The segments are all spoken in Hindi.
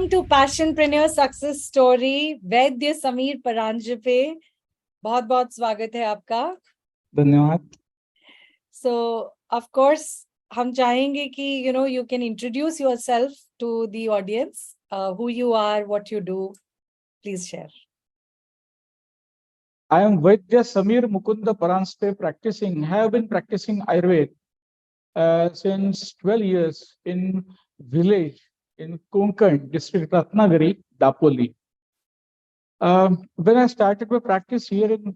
Welcome to Passionpreneur success story. Vaidya Sameer Paranjpe पे बहुत बहुत स्वागत है आपका। धन्यवाद। सो ऑफ कोर्स हम चाहेंगे कि you can introduce yourself to the audience, who you are, what you do, please share. I am Vaidya Samir Mukunda Paranspe practicing. Have been practicing Ayurveda since 12 years in village in Konkan district, Ratnagiri, Dapoli. When I started my practice here in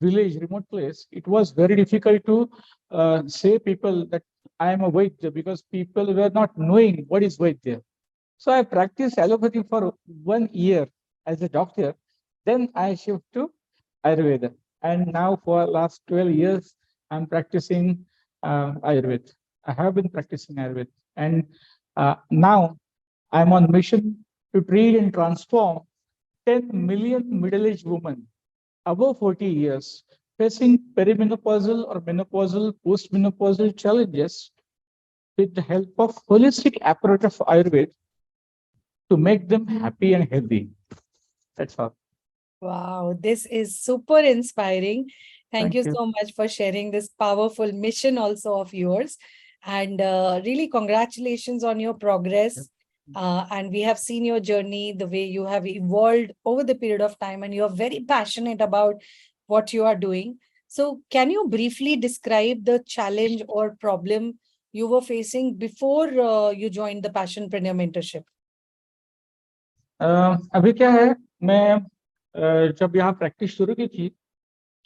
village, remote place, it was very difficult to say people that I am a Vaidya because people were not knowing what is Vaidya. So I practiced allopathy for 1 year as a doctor. Then I shift to Ayurveda. And now for last 12 years, I'm practicing Ayurveda. I have been practicing Ayurveda. And now I'm on mission to treat and transform 10 million middle-aged women above 40 years facing perimenopausal or menopausal, postmenopausal challenges with the help of holistic approach of Ayurveda to make them happy and healthy. That's all. Wow, this is super inspiring. Thank you so much for sharing this powerful mission also of yours. And really congratulations on your progress. And we have seen your journey, the way you have evolved over the period of time, and you're very passionate about what you are doing. So can you briefly describe the challenge or problem you were facing before you joined the Passionpreneur Mentorship? अभी क्या है, मैं जब यहाँ प्रैक्टिस शुरू की थी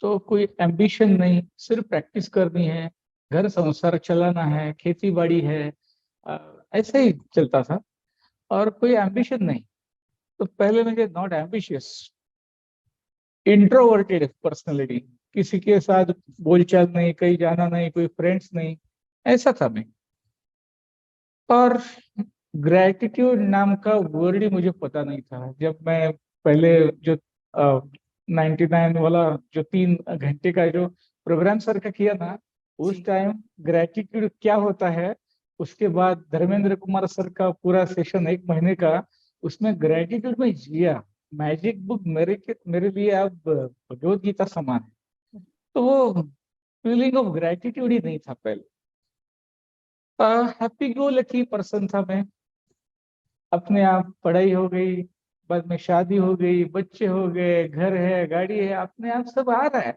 तो कोई एम्बिशन नहीं, सिर्फ प्रैक्टिस करनी है, घर संसार चलाना है, खेती बाड़ी है, ऐसे ही चलता था और कोई एम्बिशन नहीं। तो पहले मुझे नॉट एम्बिशियस, इंट्रोवर्टेड पर्सनालिटी, किसी के साथ बोलचाल नहीं, कहीं जाना नहीं, कोई फ्रेंड्स नहीं, ऐसा था मैं। और ग्रेटिट्यूड नाम का वर्ड ही मुझे पता नहीं था। जब मैं पहले जो 99 वाला जो 3 घंटे का जो प्रोग्राम सर का किया ना, उस टाइम ग्रेटिट्यूड क्या होता है, उसके बाद धर्मेंद्र कुमार सर का पूरा सेशन 1 महीने का, उसमें ग्रेटिट्यूड में जिया। मैजिक बुक मेरे लिए अब भगवद गीता समान है। तो वो फीलिंग ऑफ ग्रेटिट्यूड ही नहीं था पहले। हैप्पी गो लकी पर्सन था मैं। अपने आप पढ़ाई हो गई, बाद में शादी हो गई, बच्चे हो गए, घर है, गाड़ी है, अपने आप सब आ रहा है।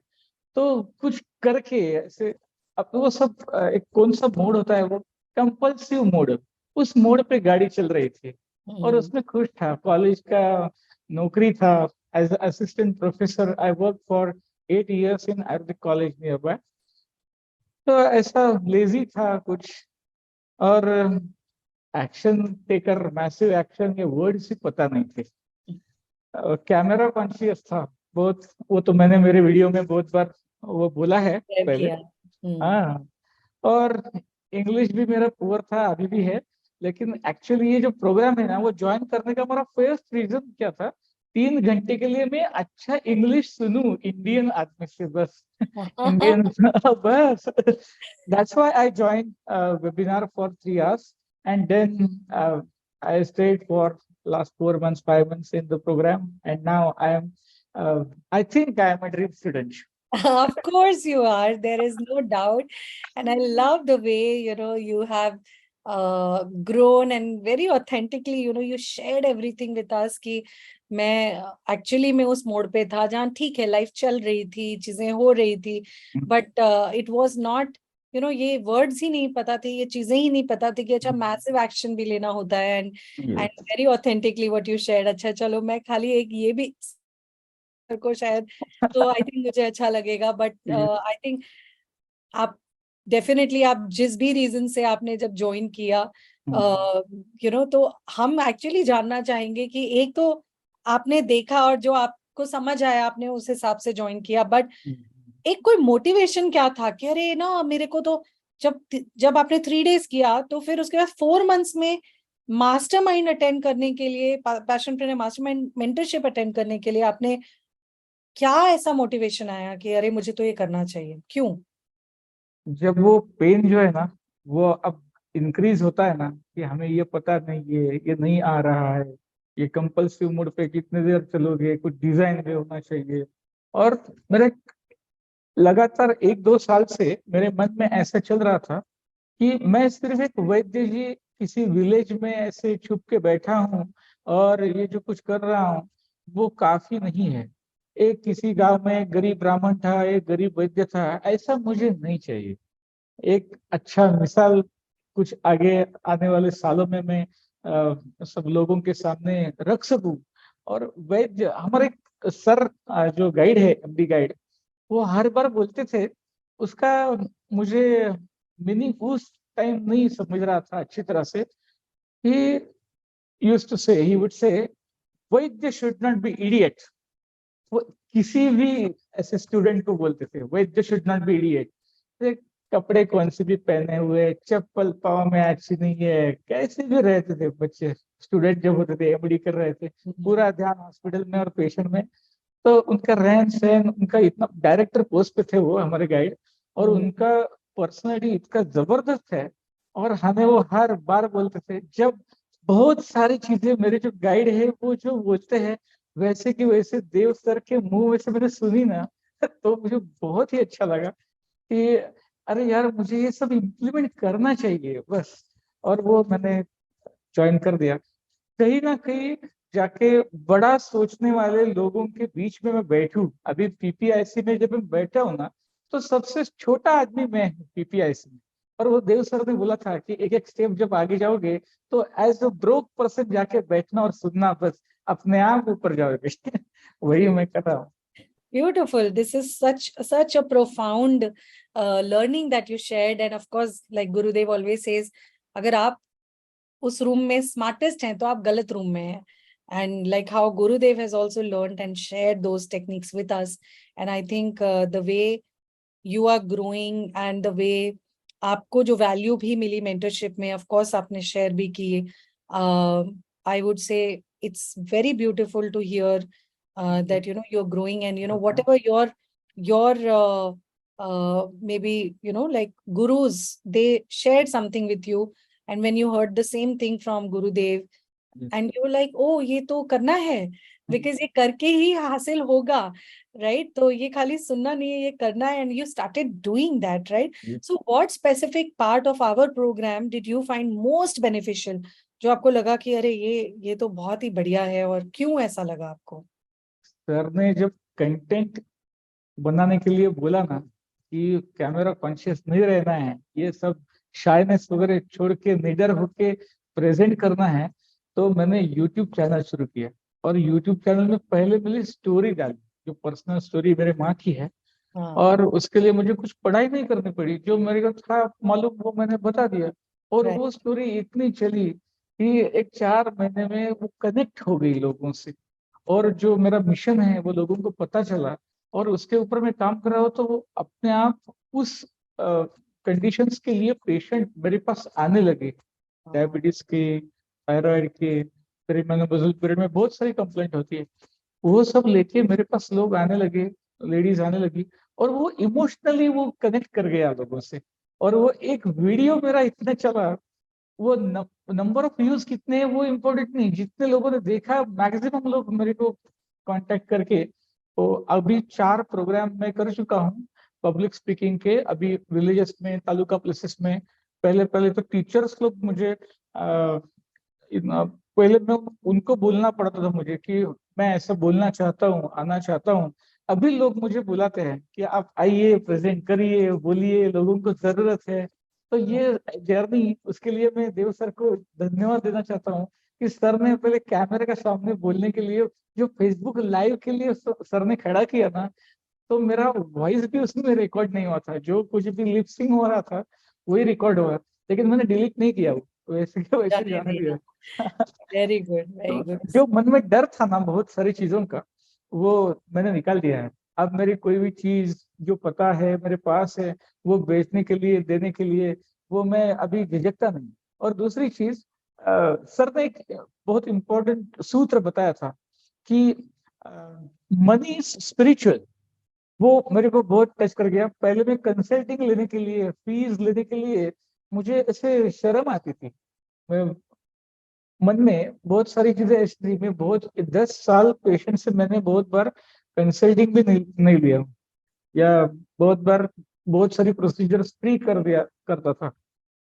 तो कुछ करके ऐसे अब वो सब एक कौन सा मोड होता है, वो कंपल्सिव मोड, उस मोड पे गाड़ी चल रही थी और उसमें खुश था। कॉलेज का नौकरी था as assistant professor. I work for 8 years in Ayurvedic college near by. तो ऐसा लेजी था कुछ, और एक्शन टेकर, मैसिव एक्शन, ये वर्ड्स ही पता नहीं थे। कैमरा कॉन्शियस था बहुत, वो तो मैंने मेरे वीडियो में बहुत बार वो बोला है पहले। हाँ, और इंग्लिश भी मेरा पुअर था, अभी भी है। लेकिन एक्चुअली ये जो प्रोग्राम है ना, वो ज्वाइन करने का मेरा फर्स्ट रीजन क्या था, 3 घंटे के लिए मैं अच्छा इंग्लिश सुनूं इंडियन आदमी से, बस इंडियन बस। That's why I join webinar for 3 hours and then I stayed for last 4 months, 5 months in the program, and now I think I am a dream student. Of course you are, there is no doubt. And I love the way you have grown, and very authentically you shared everything with us कि मैं एक्चुअली मैं उस मोड पे था जहाँ ठीक है, लाइफ चल रही थी, चीजें हो रही थी, बट इट वाज नॉट ये वर्ड्स ही नहीं पता थे, ये चीजें ही नहीं पता थी कि अच्छा मैसिव एक्शन भी लेना होता है। And very authentically what you shared. अच्छा चलो, मैं खाली एक ये भी को शायद तो आई थिंक मुझे अच्छा लगेगा, बट आई थिंक आप डेफिनेटली, आप जिस भी रीजन से आपने जब ज्वाइन किया तो हम एक्चुअली जानना चाहेंगे कि एक तो आपने देखा और जो आपको समझ आया आपने उस हिसाब से ज्वाइन किया, बट एक कोई मोटिवेशन क्या था कि अरे ना मेरे को तो जब आपने 3 days किया, तो फिर उसके बाद 4 months में मास्टरमाइंड अटेंड करने के लिए, पैशनप्रेन्योर मास्टरमाइंड मेंटरशिप अटेंड करने के लिए आपने क्या ऐसा मोटिवेशन आया कि अरे मुझे तो ये करना चाहिए? क्यों? जब वो पेन जो है ना, वो अब इंक्रीज होता है ना, कि हमें ये पता नहीं, ये नहीं आ रहा है, ये कंपल्सिव मोड पे कितने देर चलोगे, कुछ डिजाइन भी होना चाहिए। और मेरे लगातार 1-2 साल से मेरे मन में ऐसा चल रहा था कि मैं सिर्फ एक वैद्य जी किसी विलेज में ऐसे छुप के बैठा हूँ और ये जो कुछ कर रहा हूँ वो काफी नहीं है। एक किसी गांव में एक गरीब ब्राह्मण था, एक गरीब वैद्य था, ऐसा मुझे नहीं चाहिए। एक अच्छा मिसाल कुछ आगे आने वाले सालों में मैं सब लोगों के सामने रख सकूं। और वैद्य हमारे सर, जो गाइड है, एमडी गाइड, वो हर बार बोलते थे, उसका मुझे मीनिंग उस टाइम नहीं समझ रहा था अच्छी तरह से। ही यूज्ड टू से, he would say, Vaidya should not be idiot. वो किसी भी ऐसे स्टूडेंट को बोलते थे, वैद्य शुड नॉट बी इडियट। कपड़े कौन से भी पहने हुए, चप्पल पाँव में अच्छी नहीं है, कैसे भी रहते थे बच्चे, स्टूडेंट जब होते थे, एमडी कर रहे थे, पूरा ध्यान हॉस्पिटल में और पेशेंट में। तो उनका रहन सहन, उनका इतना, डायरेक्टर पोस्ट पे थे वो हमारे गाइड, और उनका पर्सनालिटी इतना जबरदस्त है। और हमें वो हर बार बोलते थे, जब बहुत सारी चीजें मेरे जो गाइड है वो जो बोलते हैं वैसे कि वैसे देव सर के मुंह में से मैंने सुनी ना, तो मुझे बहुत ही अच्छा लगा कि अरे यार, मुझे ये सब इम्प्लीमेंट करना चाहिए बस। और वो मैंने ज्वाइन कर दिया। कहीं ना कहीं जाके बड़ा सोचने वाले लोगों के बीच में मैं बैठूं। अभी पीपीआईसी में जब मैं बैठा हूं ना, तो सबसे छोटा आदमी मैं हूँ पीपीआईसी में। और वो देव सर ने बोला था कि एक एक स्टेप जब आगे जाओगे तो एज अ ब्रोक पर्सन जाके बैठना और सुनना, बस अपने आप ऊपर जाओगे। वही मैं कर रहा हूँ। Beautiful. This is such a profound learning that you shared, and of course, like Gurudev always says, अगर आप उस रूम में smartest हैं तो आप गलत रूम में हैं. And like how Gurudev has also learned and shared those techniques with us, and I think the way you are growing and the way आपको जो value भी मिली mentorship में, of course आपने share भी की. I would say it's very beautiful to hear that you're growing, and whatever your maybe like gurus, they shared something with you, and when you heard the same thing from Gurudev, and you were like, oh, ये तो करना है, because ये करके ही हासिल होगा, right? तो ये खाली सुनना नहीं है, ये करना है, and you started doing that, right? So what specific part of our program did you find most beneficial, जो आपको लगा कि अरे ये तो बहुत ही बढ़िया है, और क्यों ऐसा लगा आपको? सर ने जब कंटेंट बनाने के लिए बोला ना कि कैमरा कॉन्शियस नहीं रहना है, ये सब शायनेस वगैरह छोड़ के निडर होके प्रेजेंट करना है, तो मैंने यूट्यूब चैनल शुरू किया। और यूट्यूब चैनल में पहले मैंने स्टोरी डाली, जो पर्सनल स्टोरी मेरे माँ की है। और उसके लिए मुझे कुछ पढ़ाई नहीं करनी पड़ी, जो मेरे को था मालूम वो मैंने बता दिया। और Right. वो स्टोरी इतनी चली कि एक 4 महीने में वो कनेक्ट हो गई लोगों से। और जो मेरा मिशन है वो लोगों को पता चला, और उसके ऊपर मैं काम कर रहा हूँ, तो वो अपने आप उस कंडीशंस के लिए पेशेंट मेरे पास आने लगे। डायबिटीज के, थायराइड के, फिर मैंने बुजुर्ग पीरियड में बहुत सारी कंप्लेंट होती है, वो सब लेके मेरे पास लोग आने लगे, लेडीज आने लगी। और वो इमोशनली वो कनेक्ट कर गया लोगों से। और वो एक वीडियो मेरा इतना चला, वो नंबर ऑफ व्यूज कितने हैं वो इम्पोर्टेंट नहीं, जितने लोगों ने देखा, मैक्सिमम लोग मेरे को कांटेक्ट करके। तो अभी 4 प्रोग्राम मैं कर चुका हूँ पब्लिक स्पीकिंग के, अभी विलेजेस में, तालुका प्लेसेस में। पहले पहले तो टीचर्स लोग मुझे पहले मैं उनको बोलना पड़ता था मुझे कि मैं ऐसा बोलना चाहता हूँ, आना चाहता हूँ। अभी लोग मुझे बुलाते हैं कि आप आइए, प्रेजेंट करिए, बोलिए, लोगों को जरूरत है। तो ये जर्नी, उसके लिए मैं देव सर को धन्यवाद देना चाहता हूँ कि सर ने पहले कैमरे के सामने बोलने के लिए, जो फेसबुक लाइव के लिए सर ने खड़ा किया ना, तो मेरा वॉइस भी उसमें रिकॉर्ड नहीं हुआ था, जो कुछ भी लिपसिंग हो रहा था वही रिकॉर्ड हुआ। लेकिन मैंने डिलीट नहीं किया वो, वैसे के वैसे जाने जाने दिया. दिया। Very good, very तो good. जो मन में डर था ना बहुत सारी चीजों का, वो मैंने निकाल दिया है। अब मेरी कोई भी चीज जो पता है मेरे पास है, वो बेचने के लिए, देने के लिए, वो मैं अभी झिझकता नहीं। और दूसरी चीज, सर ने एक बहुत इंपॉर्टेंट सूत्र बताया था कि मनी इज स्पिरिचुअल। वो मेरे को बहुत टच कर गया। पहले मैं कंसल्टिंग लेने के लिए, फीस लेने के लिए मुझे ऐसे शर्म आती थी। मैं मन में बहुत सारी चीजें ऐसी थी, मैं बहुत 10 साल पेशेंट से मैंने बहुत बार कंसल्टिंग भी नहीं लिया हूँ, या बहुत बार बहुत सारी प्रोसीजर्स फ्री कर दिया करता था।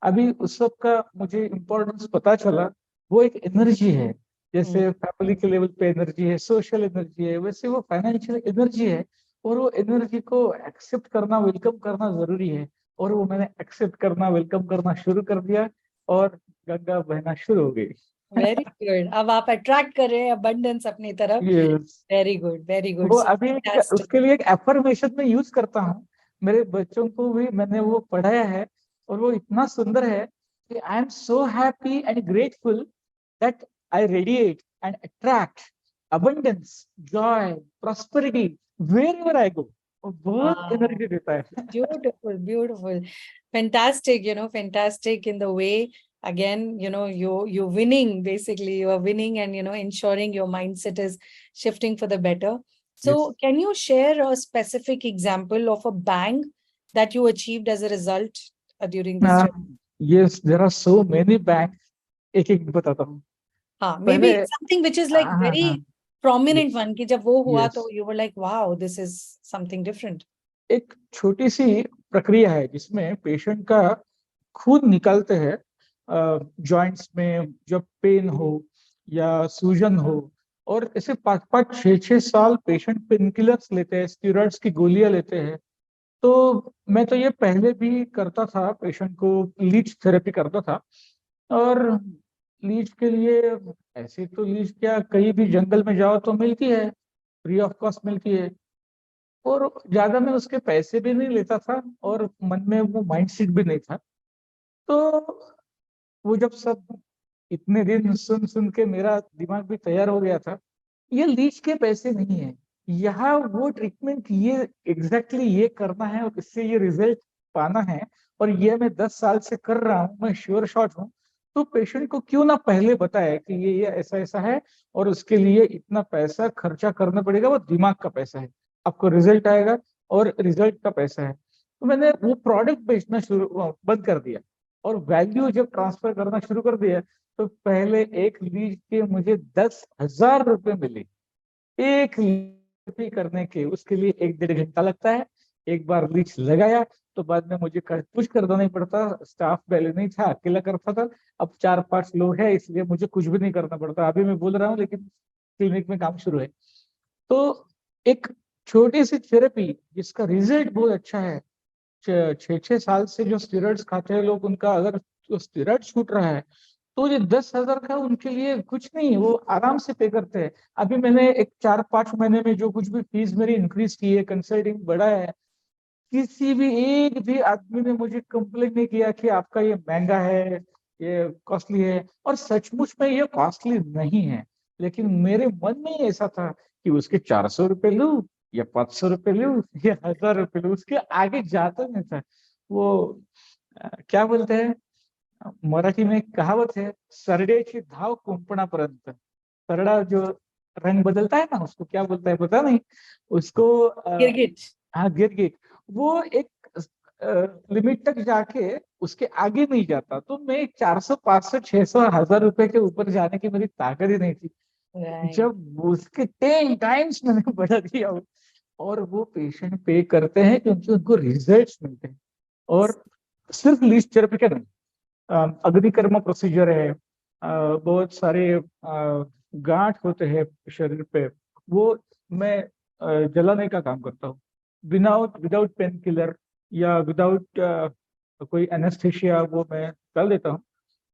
अभी उस सब का मुझे इम्पोर्टेंस पता चला। वो एक एनर्जी है, हम्म, जैसे फैमिली के लेवल पे एनर्जी है, सोशल एनर्जी है, वैसे वो फाइनेंशियल एनर्जी है। और वो एनर्जी को एक्सेप्ट करना, वेलकम करना जरूरी है। और वो मैंने एक्सेप्ट करना, वेलकम करना शुरू कर दिया, और गंगा बहना शुरू हो गई। Very good. अब आप अट्रैक्ट कर रहे हैं अबंडेंस अपनी तरफ। Yes. Very good, very good, वो सो अभी फैंटास्टिक। उसके लिए एक एफर्मेशन में यूज करता हूँ। मेरे बच्चों को भी मैंने वो पढ़ाया है, और वो इतना सुंदर है कि I am so happy and grateful that I radiate and attract abundance, joy, prosperity wherever I go। वो बहुत Wow. एनर्जी देता है। Beautiful, beautiful. Fantastic, fantastic in the way, again, you're winning, basically. You are winning and, ensuring your mindset is shifting for the better. Yes. So can you share a specific example of a bang that you achieved as a result during this journey? Yes, there are so many banks। एक एक बताता हूँ। हाँ, maybe पहले something which is like हाँ हाँ। very prominent यस one, कि जब वो हुआ यस। तो you were like, wow, this is something different. एक छोटी सी प्रक्रिया है जिसमें पेशेंट का खून निकालते हैं जॉइंट्स में, जब पेन हो या सूजन हो। और ऐसे 5-5 6-6 साल पेशेंट पेन किलर्स लेते हैं, स्टीरॉइड्स की गोलियां लेते हैं। तो मैं तो ये पहले भी करता था, पेशेंट को लीच थेरेपी करता था। और लीच के लिए, ऐसे तो लीच क्या, कहीं भी जंगल में जाओ तो मिलती है, फ्री ऑफ कॉस्ट मिलती है। और ज्यादा मैं उसके पैसे भी नहीं लेता था, और मन में वो माइंडसेट भी नहीं था। तो वो जब सब इतने दिन सुन सुन के मेरा दिमाग भी तैयार हो गया था, ये लीच के पैसे नहीं है, यहाँ वो ट्रीटमेंट, ये एग्जैक्टली ये करना है और इससे ये रिजल्ट पाना है। और ये मैं 10 साल से कर रहा हूँ, मैं श्योर शॉट हूँ। तो पेशेंट को क्यों ना पहले बताए कि ये ऐसा ऐसा है, और उसके लिए इतना पैसा खर्चा करना पड़ेगा, वो दिमाग का पैसा है, आपको रिजल्ट आएगा, और रिजल्ट का पैसा है। तो मैंने वो प्रोडक्ट बेचना शुरू बंद कर दिया, और वैल्यू जब ट्रांसफर करना शुरू कर दिया, तो पहले एक लीज के मुझे 10,000 रुपए मिले। एक लीच करने के उसके लिए 1-1.5 घंटा लगता है। एक बार लीच लगाया तो बाद में मुझे कुछ करना नहीं पड़ता, स्टाफ पहले नहीं था, अकेला करता था। अब 4-5 लोग हैं, इसलिए मुझे कुछ भी नहीं करना पड़ता। अभी मैं बोल रहा हूँ, लेकिन क्लिनिक में काम शुरू है। तो एक छोटी सी थेरेपी जिसका रिजल्ट बहुत अच्छा है। 6-6 साल से जो स्टेरॉइड्स खाते हैं लोग, उनका अगर स्टेरॉइड छूट रहा है, तो ये 10,000 का उनके लिए कुछ नहीं, वो आराम से पे करते हैं। अभी मैंने एक 4-5 महीने में जो कुछ भी फीस मेरी इंक्रीज की है, कंसल्टिंग बढ़ा है, किसी भी एक भी आदमी ने मुझे कंप्लेन नहीं किया कि आपका ये महंगा है, ये कॉस्टली है। और सचमुच में ये कॉस्टली नहीं है, लेकिन मेरे मन में ही ऐसा था कि उसके 400 रुपये लूं या 500 रुपये लूं या 1,000 रुपये लूं, उसके आगे जाता नहीं था। वो क्या बोलते हैं, मराठी में एक कहावत है, सरडेची धाव कुंपणापर्यंत। सरडा जो रंग बदलता है ना, उसको क्या बोलता है पता नहीं। उसको Girgit. हाँ, गिर गिर। वो एक लिमिट तक जाके उसके आगे नहीं जाता। तो मैं 400 500 600 1,000 रुपए के ऊपर जाने की मेरी ताकत ही नहीं थी। Right. जब उसके 10 टाइम्स मैंने बढ़ा दिया, और वो पेशेंट पे करते हैं क्योंकि उनको रिजल्ट्स मिलते हैं। और सिर्फ लीच थेरेपी का नहीं, अग्निकर्मा प्रोसीजर है, बहुत सारे गांठ होते हैं शरीर पे, वो मैं जलाने का काम करता हूँ, विदाउट पेन किलर या विदाउट कोई एनेस्थेशिया, वो मैं कर देता हूँ।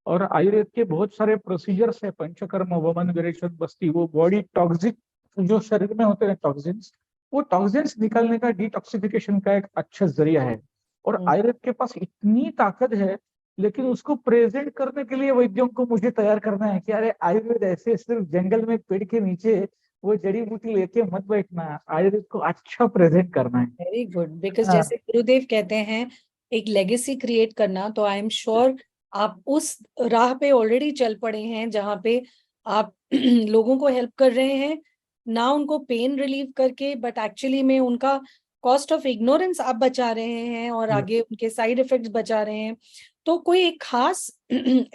और आयुर्वेद के बहुत सारे प्रोसीजर्स है, पंचकर्म, वमन, विरेचन, बस्ती, वो बॉडी टॉक्सिक जो शरीर में होते हैं टॉक्सिन्स, वो टॉक्सिन्स निकालने का, डिटॉक्सिफिकेशन का एक अच्छा जरिया है। और Mm. आयुर्वेद के पास इतनी ताकत है, लेकिन उसको प्रेजेंट करने के लिए वैद्यों को मुझे तैयार करना है कि अरे आयुर्वेद ऐसे सिर्फ जंगल में पेड़ के नीचे वो जड़ी बूटी लेके मत बैठना, आयुर्वेद को अच्छा प्रेजेंट करना है। वेरी गुड, बिकॉज हाँ, जैसे गुरुदेव कहते हैं, एक लेगेसी क्रिएट करना, तो आई एम श्योर आप उस राह पे ऑलरेडी चल पड़े हैं जहाँ पे आप लोगों को हेल्प कर रहे हैं, ना उनको पेन रिलीव करके, बट एक्चुअली में उनका कॉस्ट ऑफ इग्नोरेंस आप बचा रहे हैं और yes, आगे उनके साइड इफेक्ट्स बचा रहे हैं। तो कोई एक खास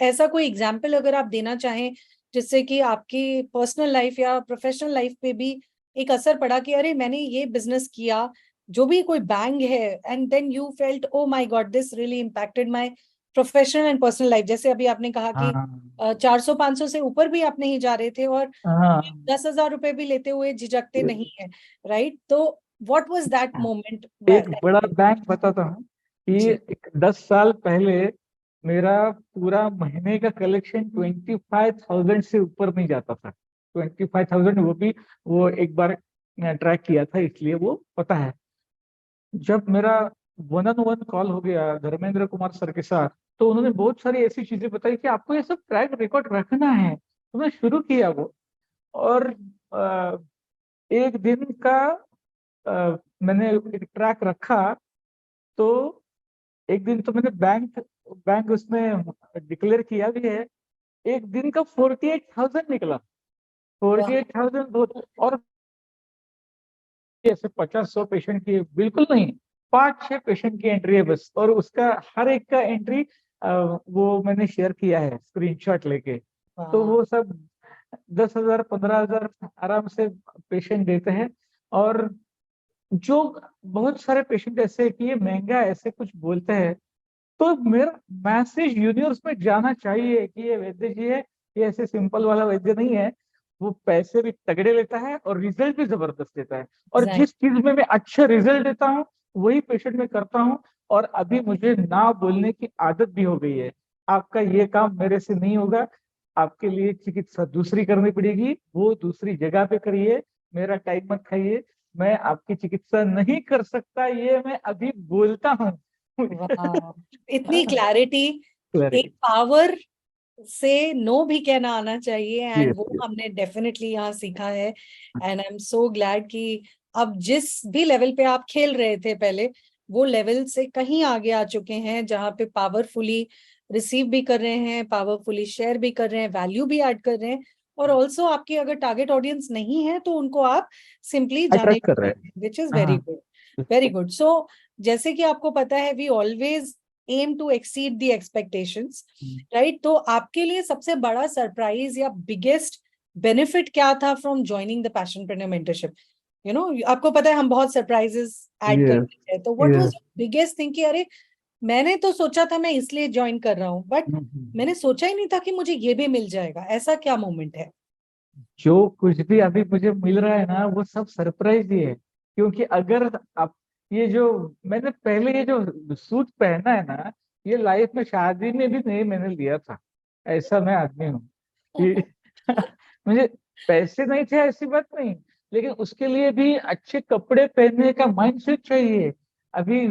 ऐसा कोई एग्जाम्पल अगर आप देना चाहें जिससे कि आपकी पर्सनल लाइफ या प्रोफेशनल लाइफ पे भी एक असर पड़ा कि अरे मैंने ये बिजनेस किया, जो भी कोई बैंग है, and then you felt oh my God this really impacted my professional and personal life. जैसे अभी आपने कहा कि हाँ 400-500 से ऊपर भी आप नहीं जा रहे थे और हाँ। 10,000 रुपए भी लेते हुए झिझकते नहीं है, राइट? तो व्हाट वाज दैट मोमेंट? एक बड़ा बैंक बताता हूँ कि जी। 10 साल पहले मेरा पूरा महीने का कलेक्शन 25,000 से ऊपर नहीं जाता था। 25,000, वो एक बार ट्रैक किया था, इसलिए वो पता है। जब मेरा 1-on-1 कॉल हो गया धर्मेंद्र कुमार सर के साथ, तो उन्होंने बहुत सारी ऐसी चीजें बताई कि आपको ये सब ट्रैक रिकॉर्ड रखना है। तो मैं शुरू किया वो। और अ, एक दिन का मैंने एक ट्रैक रखा। तो एक दिन तो मैंने बैंक बैंक उसमें डिक्लेयर किया भी है। एक दिन का 48,000 निकला। वाह। 48,000 बहुत। और ऐसे 50-100 पेशेंट की बिल्कुल नहीं, 5-6 पेशेंट की एंट्री है बस। और उसका हर एक का एंट्री वो मैंने शेयर किया है स्क्रीनशॉट लेके। तो वाह। वो सब 10,000 15,000 आराम से पेशेंट देते हैं। और जो बहुत सारे पेशेंट ऐसे हैं कि ये महंगा ऐसे कुछ बोलते हैं, तो मेरा मैसेज यूनिवर्स में जाना चाहिए कि ये वैद्य जी है, ये ऐसे सिंपल वाला वैद्य नहीं है। वो पैसे भी तगड़े लेता है और रिजल्ट भी जबरदस्त देता है। और एग्जैक्ट। जिस चीज में मैं अच्छा रिजल्ट देता हूँ वही पेशेंट में करता हूँ। और अभी मुझे ना बोलने की आदत भी हो गई है। आपका ये काम मेरे से नहीं होगा, आपके लिए चिकित्सा दूसरी करनी पड़ेगी, वो दूसरी जगह पे करिए, मेरा टाइम मत खाइए। मैं आपकी चिकित्सा नहीं कर सकता, ये मैं अभी बोलता हूँ। वाह, इतनी क्लैरिटी, एक क्लैरिटी। पावर से नो भी कहना आना चाहिए, एंड यस वो यस। हमने डेफिनेटली यहाँ सीखा है। And I am so glad कि अब जिस भी लेवल पे आप खेल रहे थे पहले, वो लेवल से कहीं आगे आ चुके हैं जहाँ पे पावरफुली रिसीव भी कर रहे हैं, पावरफुली शेयर भी कर रहे हैं, वैल्यू भी ऐड कर रहे हैं। और ऑल्सो आपकी अगर टारगेट ऑडियंस नहीं है तो उनको आप सिंपली जाने अट्रैक्ट भी कर रहे दे हैं। रहे हैं, विच इज वेरी हाँ। गुड। Very good. सो जैसे कि आपको पता है, we always aim to exceed the expectations, right? तो आपके लिए सबसे बड़ा सरप्राइज या बिगेस्ट बेनिफिट क्या था फ्रॉम ज्वाइनिंग द पैशनप्रेन्योर मेंटरशिप? आपको पता है हम बहुत सरप्राइजेस ऐड यस करते हैं, तो what was yes. Biggest thing कि अरे मैंने तो सोचा था मैं इसलिए ज्वाइन कर रहा हूँ, बट मैंने सोचा ही नहीं था कि मुझे ये भी मिल जाएगा। ऐसा क्या मोमेंट है? जो कुछ भी अभी मुझे मिल रहा है ना, वो सब सरप्राइज ही है। क्योंकि अगर आप ये जो मैंने पहले ये जो सूट पहना है ना, ये लाइफ में शादी में भी नहीं मैंने लिया था। ऐसा मैं आदमी हूँ कि मुझे पैसे नहीं थे ऐसी बात नहीं, लेकिन उसके लिए भी अच्छे कपड़े पहनने का माइंडसेट चाहिए। अभी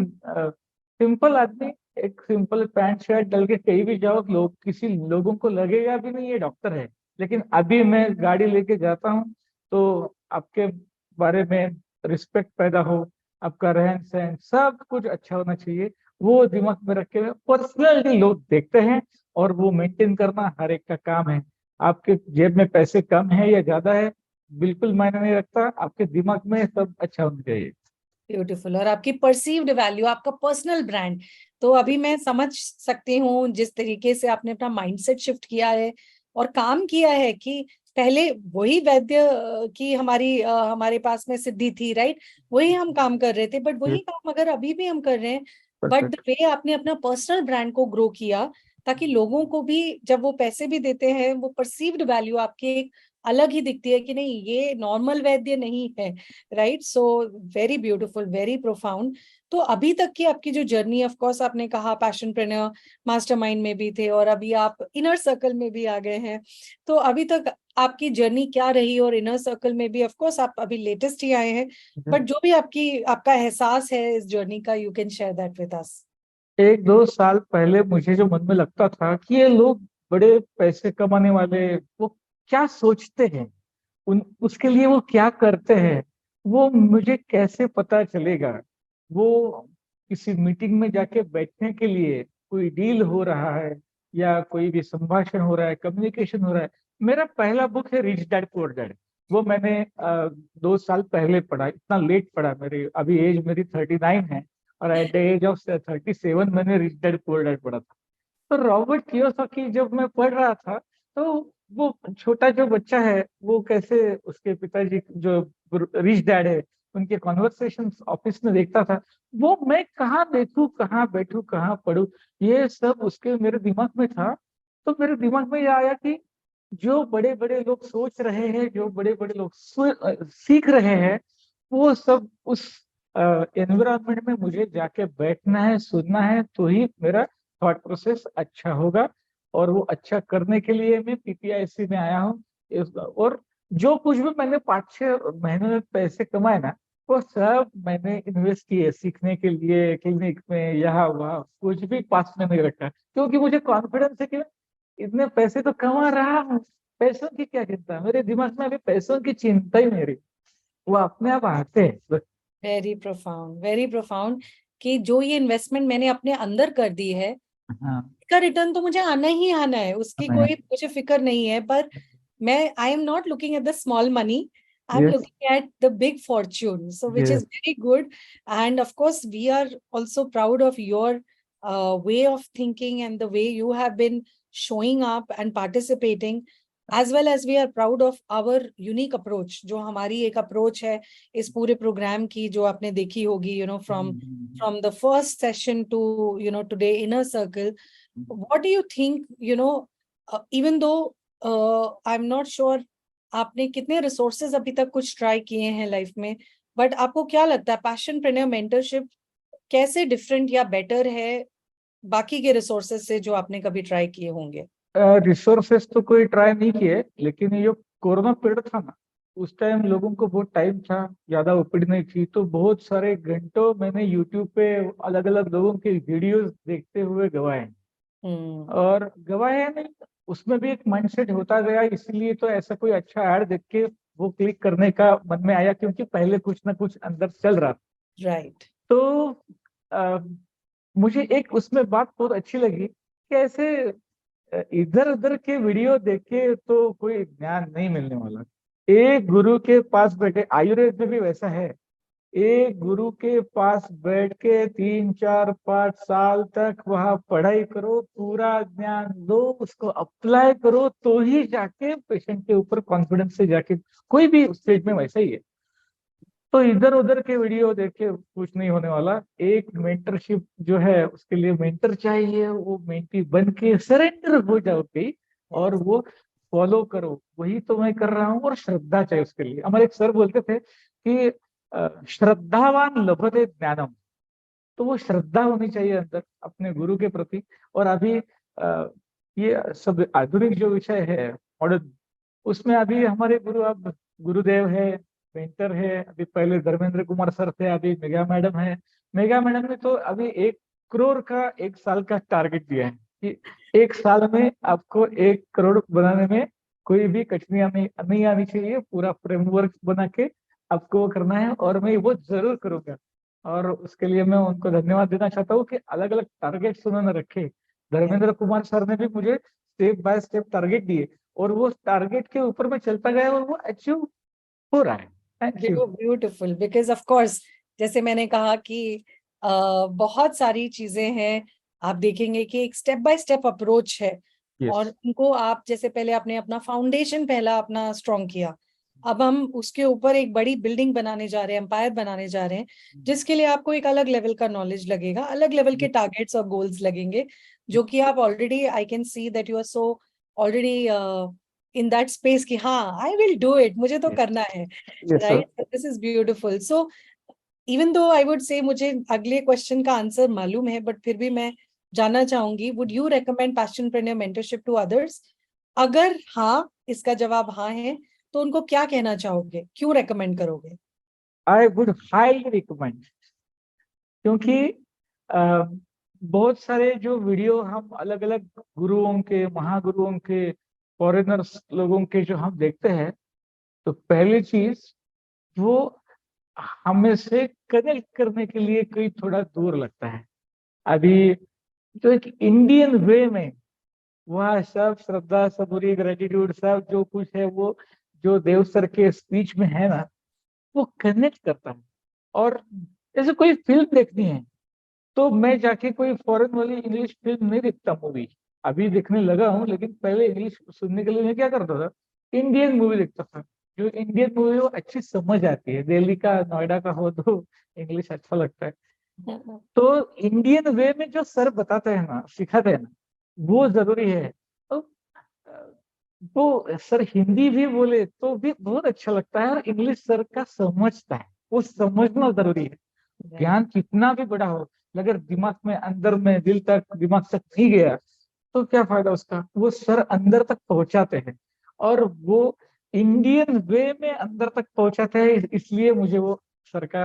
सिंपल आदमी एक सिंपल पैंट शर्ट डाल के कहीं भी जाओ, लोग किसी लोगों को लगेगा भी नहीं ये डॉक्टर है। लेकिन अभी मैं गाड़ी लेके जाता हूँ तो आपके बारे में रिस्पेक्ट पैदा हो, आपका रहन सहन सब कुछ अच्छा होना चाहिए। वो दिमाग में रखे हुए पर्सनैलिटी लोग देखते हैं, और वो मेंटेन करना हर एक का काम है। आपके जेब में पैसे कम है या ज्यादा है, बिल्कुल मायने नहीं रखता। आपके दिमाग में सब अच्छा होना चाहिए। ब्यूटीफुल। और आपकी परसीव्ड वैल्यू, आपका पर्सनल ब्रांड, तो अभी मैं समझ सकती हूँ जिस तरीके से आपने अपना माइंडसेट शिफ्ट किया है और काम किया है कि पहले वही वैद्य की हमारे पास में सिद्धि थी, राइट? वही हम काम कर रहे थे, बट वही काम अगर अभी भी हम कर रहे हैं, बट द परफेक्ट। वे आपने अपना पर्सनल ब्रांड को ग्रो किया, ताकि लोगों को भी जब वो पैसे भी देते हैं, वो परसीव्ड वैल्यू आपकी एक अलग ही दिखती है कि नहीं ये नॉर्मल वैद्य नहीं है, right? So very beautiful, very profound. तो अभी तक की आपकी जो जर्नी, ऑफ कोर्स आपने कहा पैशनप्रेन्योर मास्टरमाइंड में भी थे और अभी आप इनर सर्कल में भी आ गए हैं, तो अभी तक आपकी जर्नी क्या रही? और इनर सर्कल में भी ऑफ कोर्स आप अभी लेटेस्ट ही आए हैं, बट जो भी आपका एहसास है इस जर्नी का, you can share that with us. 1-2 साल पहले मुझे जो मन में लगता था कि ये लोग बड़े पैसे कमाने वाले, वो क्या सोचते हैं, उन उसके लिए वो क्या करते हैं, वो मुझे कैसे पता चलेगा। वो किसी मीटिंग में जाके बैठने के लिए कोई डील हो रहा है या कोई भी संभाषण हो रहा है, कम्युनिकेशन हो रहा है। मेरा पहला बुक है रिच डैड पुअर डैड। वो मैंने 2 साल पहले पढ़ा, इतना लेट पढ़ा। मेरी अभी एज मेरी 39 है, और एट द एज ऑफ 37 मैंने रिच डैड पुअर डैड पढ़ा था। तो रॉबर्ट कियोसाकी जब मैं पढ़ रहा था, तो वो छोटा जो बच्चा है वो कैसे उसके पिताजी जो रिच डैड है उनके कॉन्वर्सेशन ऑफिस में देखता था, वो मैं कहाँ देखूं, कहाँ बैठूं, कहाँ पढूं, ये सब उसके मेरे दिमाग में था। तो मेरे दिमाग में ये आया कि जो बड़े बड़े लोग सोच रहे हैं, जो बड़े बड़े लोग सीख रहे हैं, वो सब उस एनवायरमेंट में मुझे जाके बैठना है, सुनना है, तो ही मेरा थॉट प्रोसेस अच्छा होगा। और वो अच्छा करने के लिए मैं पीपीआईसी में आया हूँ। और जो कुछ भी मैंने 5-6 महीने में पैसे कमाए ना, वो सब मैंने इन्वेस्ट किए सीखने के लिए, क्लिनिक में, यहाँ वहाँ, कुछ भी पास में नहीं रखा, क्योंकि मुझे कॉन्फिडेंस है कि इतने पैसे तो कमा रहा हूँ, पैसों की क्या चिंता, मेरे दिमाग में अभी पैसों की चिंता ही नहीं रही, वो अपने आप आते हैं बस। वेरी प्रोफाउंड, वेरी प्रोफाउंड, कि जो ये इन्वेस्टमेंट मैंने अपने अंदर कर दी है, हाँ। इसका रिटर्न तो मुझे आना ही आना है, उसकी कोई मुझे फिक्र नहीं है। पर मैं, I am not looking at the small money, I am yes. Looking at the big fortune, so which is yes. Very good. And of course we are also proud of your way of thinking and the way you have been showing up and participating, as well as we are proud of our unique approach, जो हमारी एक approach है इस पूरे प्रोग्राम की, जो आपने देखी होगी, from the first session to today inner circle. What do you think, even though I'm not sure आपने कितने रिसोर्सेज अभी तक कुछ ट्राई किए हैं लाइफ में, बट आपको क्या लगता है पैशनप्रेन्योर मेंटरशिप कैसे डिफरेंट या बेटर है बाकी के रिसोर्सेज से जो आपने कभी ट्राई किए होंगे? रिसोर्सेस तो कोई ट्राई नहीं किए, लेकिन ये जो कोरोना पीरियड था ना, उस टाइम लोगों को बहुत टाइम था, ज्यादा ओपीडी नहीं थी, तो बहुत सारे घंटों मैंने यूट्यूब पे अलग अलग लोगों के वीडियोस देखते हुए गवाए। हम्म। और गवाए नहीं, उसमें भी एक माइंडसेट होता गया, इसलिए तो ऐसा कोई अच्छा ऐड देख के वो क्लिक करने का मन में आया, क्योंकि पहले कुछ ना कुछ अंदर चल रहा था। राइट। तो अ, मुझे एक उसमें बात बहुत अच्छी लगी कि ऐसे इधर उधर के वीडियो देख के तो कोई ज्ञान नहीं मिलने वाला। एक गुरु के पास बैठे, आयुर्वेद में भी वैसा है, एक गुरु के पास बैठ के 3-4-5 साल तक वहां पढ़ाई करो, पूरा ज्ञान लो, उसको अप्लाई करो, तो ही जाके पेशेंट के ऊपर कॉन्फिडेंस से जाके कोई भी स्टेज में वैसा ही है। तो इधर उधर के वीडियो देख के कुछ नहीं होने वाला। एक मेंटरशिप जो है, उसके लिए मेंटर चाहिए, वो मेंटी बन के सरेंडर हो जाओ कहीं, और यस। वो फॉलो करो, वही तो मैं कर रहा हूँ। और श्रद्धा चाहिए उसके लिए। हमारे एक सर बोलते थे कि श्रद्धावान लभते ज्ञानम। तो वो श्रद्धा होनी चाहिए अंदर अपने गुरु के प्रति। और अभी ये सब आधुनिक जो विषय है मॉडर्न, उसमें अभी हमारे गुरु अब गुरुदेव है, पेंटर है, अभी पहले धर्मेंद्र कुमार सर थे, अभी मेगा मैडम है। मेगा मैडम ने तो अभी 1 करोड़ का 1 साल का टारगेट दिया है कि 1 साल में आपको 1 करोड़ बनाने में कोई भी कठिनाई नहीं आनी चाहिए, पूरा फ्रेमवर्क बना के आपको वो करना है, और मैं वो जरूर करूंगा। और उसके लिए मैं उनको धन्यवाद देना चाहता हूँ कि अलग अलग टारगेट्स उन्होंने रखे। धर्मेंद्र कुमार सर ने भी मुझे स्टेप बाय स्टेप टारगेट दिए, और वो टारगेट के ऊपर मैं चलता गया, और वो अचीव हो रहा है। Thank you. Beautiful, because of course जैसे मैंने कहा कि बहुत सारी चीजें हैं, आप देखेंगे कि एक स्टेप बाय स्टेप अप्रोच है, यस। और उनको आप जैसे पहले आपने अपना फाउंडेशन पहला अपना स्ट्रॉन्ग किया, अब हम उसके ऊपर एक बड़ी बिल्डिंग बनाने जा रहे हैं, एम्पायर बनाने जा रहे हैं, जिसके लिए आपको एक अलग लेवल का नॉलेज लगेगा, अलग लेवल के टारगेट्स और गोल्स लगेंगे, जो कि आप already, I can see that you are so already in that space कि हाँ आई विल डू इट, मुझे तो करना है। Yes sir. Right, this is beautiful. So even though I would say मुझे अगले क्वेश्चन का आंसर मालूम है, बट फिर भी मैं जानना चाहूंगी, would you recommend Passionpreneur mentorship to others? अगर हाँ, इसका जवाब हाँ है, तो उनको क्या कहना चाहोगे, क्यों रेकमेंड करोगे? आई वुड हाईली रिकमेंड, क्योंकि अ, बहुत सारे जो वीडियो हम अलग अलग गुरुओं के, महागुरुओं के, फॉरेनर्स लोगों के जो हम देखते हैं, तो पहली चीज वो हमें से कनेक्ट करने के लिए कोई थोड़ा दूर लगता है। अभी जो एक इंडियन वे में, वह सब श्रद्धा, सबूरी, ग्रेटिट्यूड, सब जो कुछ है, वो जो देव सर के स्पीच में है ना, वो कनेक्ट करता है। और जैसे कोई फिल्म देखनी है, तो मैं जाके कोई फॉरेन वाली इंग्लिश फिल्म नहीं देखता, मूवी अभी देखने लगा हूँ, लेकिन पहले इंग्लिश सुनने के लिए मैं क्या करता था, इंडियन मूवी देखता था। जो इंडियन मूवी वो अच्छी समझ आती है, दिल्ली का नोएडा का हो तो इंग्लिश अच्छा लगता है। तो इंडियन वे में जो सर बताते हैं ना, सिखाते हैं ना, वो जरूरी है। तो वो सर हिंदी भी बोले तो भी बहुत अच्छा लगता है, और इंग्लिश सर का समझता है, वो समझना जरूरी है। Right. ज्ञान कितना भी बड़ा हो, अगर दिमाग में, अंदर में, दिल तक, दिमाग तक नहीं गया तो क्या फायदा उसका। वो सर अंदर तक पहुंचाते हैं, और वो इंडियन वे में अंदर तक पहुंचाते हैं, इसलिए मुझे वो सर का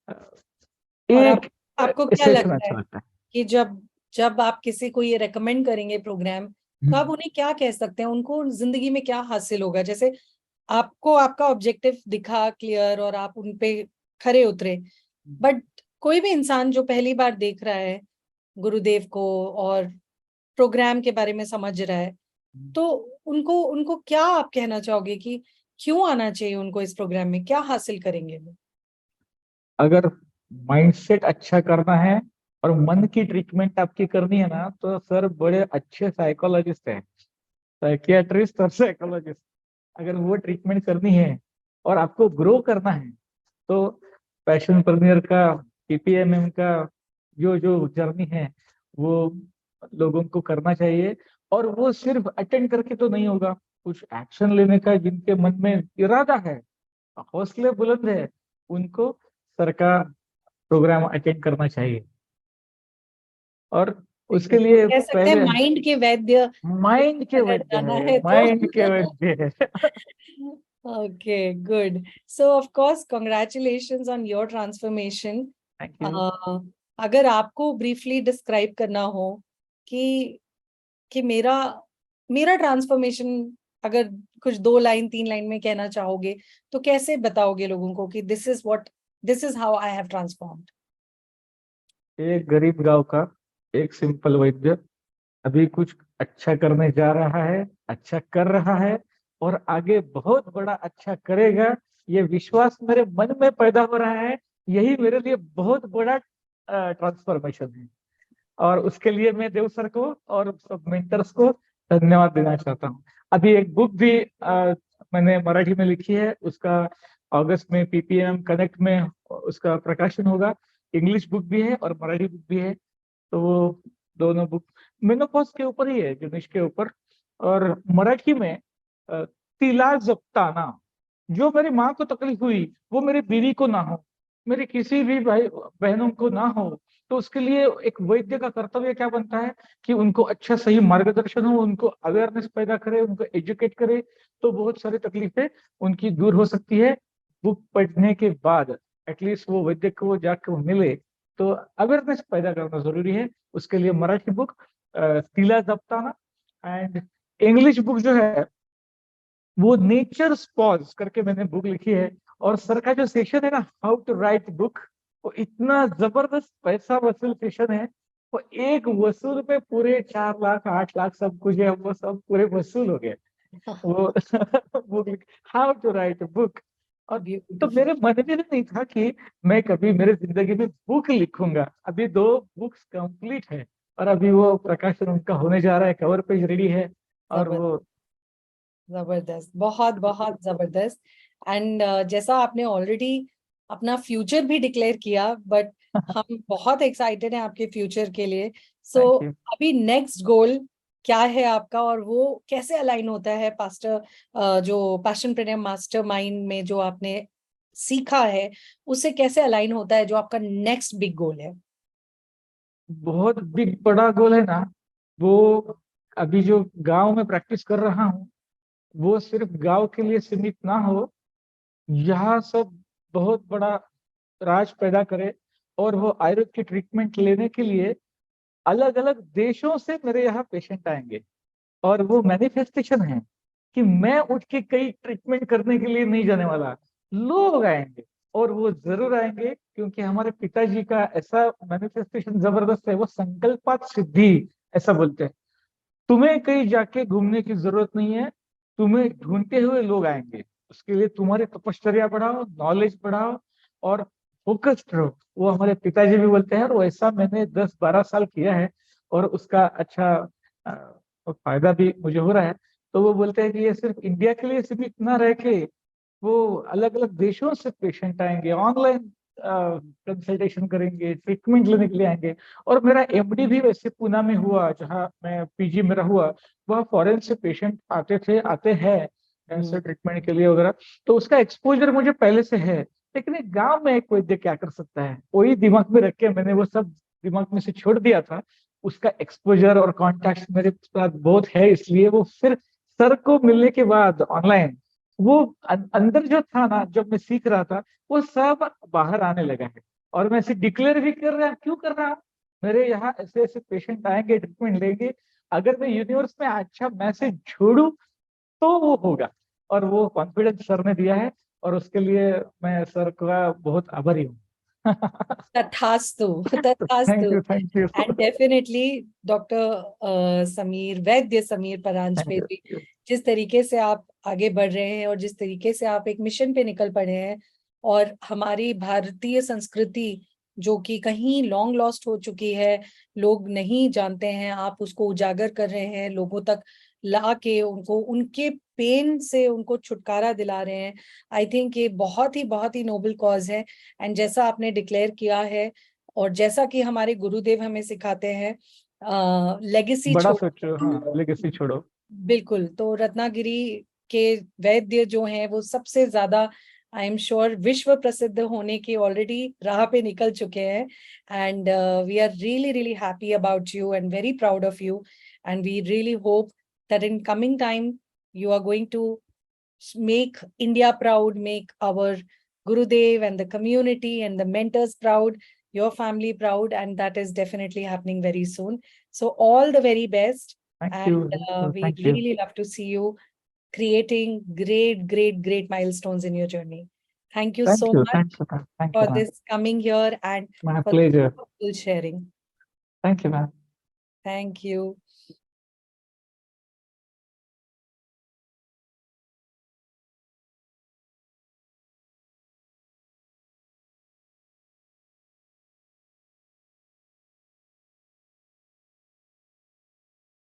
और आप एक आपको क्या सेशन लगता है अच्छा लगता कि जब जब आप किसी को ये रेकमेंड करेंगे प्रोग्राम, है। तो आप उन्हें क्या कह सकते हैं, उनको जिंदगी में क्या हासिल होगा? जैसे आपको आपका ऑब्जेक्टिव दिखा क्लियर और आप उन पे खरे उतरे, बट कोई भी इंसान जो पहली बार देख रहा है गुरुदेव को और प्रोग्राम के बारे में समझ रहा है, तो उनको उनको क्या आप कहना चाहोगे कि क्यों आना चाहिए उनको इस प्रोग्राम में, क्या हासिल करेंगे वो? अगर माइंडसेट अच्छा करना है और मन की ट्रीटमेंट आपकी करनी है ना, तो सर बड़े अच्छे साइकोलॉजिस्ट हैं, साइकियाट्रिस्ट और साइकोलॉजिस्ट। अगर वो ट्रीटमेंट करनी है और आपको ग्रो करना है, तो पैशन प्रीमियर का, पीपीएमएम का जो जो जर्नी है, वो लोगों को करना चाहिए। और वो सिर्फ अटेंड करके तो नहीं होगा, कुछ एक्शन लेने का जिनके मन में इरादा है, हौसले बुलंद है, उनको सर का प्रोग्राम अटेंड करना चाहिए। और उसके तो लिए कह सकते हैं पहले माइंड के वैद्य माइंड के अगर वैद्य जाना है, है तो माइंड के वैद्य है। Okay, good. So of course, congratulations on your transformation. Thank you. अगर आपको briefly describe करना हो कि मेरा मेरा ट्रांसफॉर्मेशन, अगर कुछ 2 लाइन 3 लाइन में कहना चाहोगे, तो कैसे बताओगे लोगों को कि this is how I have transformed? एक गरीब गांव का एक सिंपल वैद्य अभी कुछ अच्छा करने जा रहा है, अच्छा कर रहा है, और आगे बहुत बड़ा अच्छा करेगा, ये विश्वास मेरे मन में पैदा हो रहा है। यही मेरे लिए बहुत बड़ा ट्रांसफॉर्मेशन है। और उसके लिए मैं देव सर को और सब मेंटर्स को धन्यवाद देना चाहता हूँ। अभी एक बुक भी मैंने मराठी में लिखी है, उसका अगस्त में पीपीएम कनेक्ट में उसका प्रकाशन होगा। इंग्लिश बुक भी है और मराठी बुक भी है। तो वो दोनों बुक मेनोपॉज के ऊपर ही है, गणेश के ऊपर। और मराठी में तिला जपताना, जो मेरी माँ को तकलीफ हुई वो मेरी बीवी को ना हो, मेरी किसी भी भाई बहनों को ना हो, तो उसके लिए एक वैद्य का कर्तव्य क्या बनता है कि उनको अच्छा सही मार्गदर्शन हो, उनको अवेयरनेस पैदा करे, उनको एजुकेट करे, तो बहुत सारी तकलीफें उनकी दूर हो सकती है। बुक पढ़ने के बाद एटलीस्ट वो वैद्य को जाकर मिले, तो अवेयरनेस पैदा करना जरूरी है। उसके लिए मराठी बुक तिला जपताना, एंड इंग्लिश बुक जो है वो नेचर पॉज करके मैंने बुक लिखी है। और सर का जो सेशन है ना, हाउ टू राइट बुक, वो इतना जबरदस्त पैसा वसूल सेशन है। वो एक वसूल पे पूरे 4 लाख 8 लाख सब कुछ है, वो सब पूरे वसूल हो गए। वो book, how to write book. और तो ब्यूटीफुल। मेरे मन में भी नहीं था कि मैं कभी मेरे जिंदगी में बुक लिखूंगा। अभी 2 बुक्स कंप्लीट है, और अभी वो प्रकाशन उनका होने जा रहा है, कवर पेज रेडी है। और वो जबरदस्त, बहुत बहुत जबरदस्त। एंड जैसा आपने ऑलरेडी अपना फ्यूचर भी डिक्लेयर किया, बट हम बहुत एक्साइटेड हैं आपके फ्यूचर के लिए। So thank you. अभी नेक्स्ट गोल क्या है आपका, और वो कैसे अलाइन होता है पास्टर जो पैशन प्रेन्योर मास्टरमाइंड में जो आपने सीखा है, उससे कैसे अलाइन होता है जो आपका नेक्स्ट बिग गोल है? बहुत बिग बड़ा गोल है ना, वो अभी जो गांव में प्रैक्टिस कर रहा हूँ, वो सिर्फ गांव के लिए सीमित ना हो, यहाँ सब बहुत बड़ा राज पैदा करे। और वो आयुर्वेद की ट्रीटमेंट लेने के लिए अलग अलग देशों से मेरे यहाँ पेशेंट आएंगे। और वो मैनिफेस्टेशन है कि मैं उठ के कई ट्रीटमेंट करने के लिए नहीं जाने वाला, लोग आएंगे। और वो जरूर आएंगे, क्योंकि हमारे पिताजी का ऐसा मैनिफेस्टेशन जबरदस्त है, वो संकल्पात सिद्धि ऐसा बोलते हैं। तुम्हें कहीं जाके घूमने की जरूरत नहीं है, तुम्हें ढूंढते हुए लोग आएंगे। उसके लिए तुम्हारी तपश्चर्या बढ़ाओ, नॉलेज बढ़ाओ, और फोकस्ड रहो। वो हमारे पिताजी भी बोलते हैं, और वैसा मैंने 10-12 साल किया है, और उसका अच्छा फायदा भी मुझे हो रहा है। तो वो बोलते हैं कि ये सिर्फ इंडिया के लिए सिर्फ इतना रह के, वो अलग अलग देशों से पेशेंट आएंगे, ऑनलाइन कंसल्टेशन करेंगे, ट्रीटमेंट लेने के लिए आएंगे। और मेरा एमडी भी वैसे पूना में हुआ, जहाँ मैं पीजी मेरा हुआ, वह फॉरेन से पेशेंट आते हैं कैंसर ट्रीटमेंट के लिए वगैरह। तो उसका एक्सपोजर मुझे पहले से है। लेकिन एक गांव में एक वैद्य क्या कर सकता है, वही दिमाग में रख के मैंने वो सब दिमाग में से छोड़ दिया था। उसका एक्सपोजर और कॉन्टेक्ट मेरे साथ बहुत है, इसलिए वो फिर सर को मिलने के बाद ऑनलाइन, वो अंदर जो था ना, जब मैं सीख रहा था, वो सब बाहर आने लगा है। और मैं इसे डिक्लेयर भी कर रहा, क्यों कर रहा हूँ, मेरे यहाँ ऐसे ऐसे पेशेंट आएंगे, ट्रीटमेंट लेंगे। अगर मैं यूनिवर्स में अच्छा मैसेज छोड़ू तो वो होगा। और वो कॉन्फिडेंस सर ने दिया है, और उसके लिए मैं सर का बहुत आभारी हूँ। तथास्तु, तथास्तु। Thank you, thank you, and definitely doctor Sameer, Vaidya Sameer thank Paranjpe ji, you. जिस तरीके से आप आगे बढ़ रहे हैं और जिस तरीके से आप एक मिशन पे निकल पड़े हैं, और हमारी भारतीय संस्कृति जो कि कहीं लॉन्ग लॉस्ट हो चुकी है, लोग नहीं जानते हैं, आप उसको उजागर कर रहे हैं, लोगों तक ला के उनको उनके पेन से उनको छुटकारा दिला रहे हैं। आई थिंक ये बहुत ही नोबल कॉज है। एंड जैसा आपने डिक्लेयर किया है, और जैसा कि हमारे गुरुदेव हमें सिखाते हैं, लेगेसी बड़ा छोड़। सोचो, हाँ, लेगेसी छोड़ो। बिल्कुल। तो रत्नागिरी के वैद्य जो हैं वो सबसे ज्यादा, आई एम श्योर, विश्व प्रसिद्ध होने की ऑलरेडी राह पे निकल चुके हैं। And we are really really happy about you and very proud of you. And we really hope that in coming time you are going to make India proud, make our Gurudev and the community and the mentors proud, your family proud, and that is definitely happening very soon. So all the very best, thank you, and we thank you, really love to see you creating great milestones in your journey. Thank you thank so you, much thank for you ma'am. this coming here and my for pleasure. the full sharing. Thank you ma'am. Thank you.